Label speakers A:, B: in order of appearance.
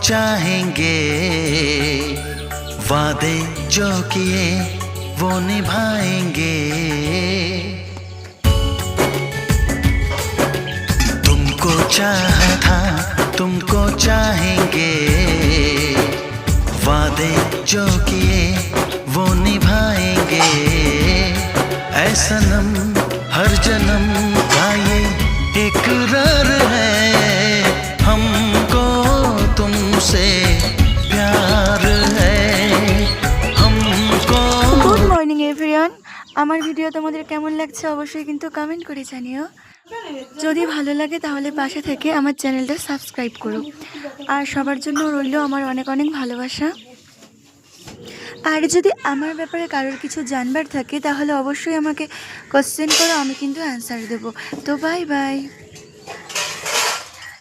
A: चाहेंगे, वादे जो किए वो निभाएंगे। तुमको चाहा था, तुमको चाहेंगे, वादे जो किए वो निभाएंगे। ऐ सनम हर जन्म का ये इकरार है, हमको तुमसे प्यार है, हमको।
B: गुड मर्निंग एवरीवन, আমার ভিডিও তোমাদের কেমন লাগছে অবশ্যই কিন্তু কমেন্ট করে জানিও। যদি ভালো লাগে তাহলে পাশে থেকে আমার চ্যানেলটা সাবস্ক্রাইব করো। আর সবার জন্য রইল আমার অনেক অনেক ভালোবাসা। আর যদি আমার ব্যাপারে কারোর কিছু জানবার থাকে তাহলে অবশ্যই আমাকে কোশ্চেন করো, আমি কিন্তু অ্যান্সার দেবো। তো বাই বাই।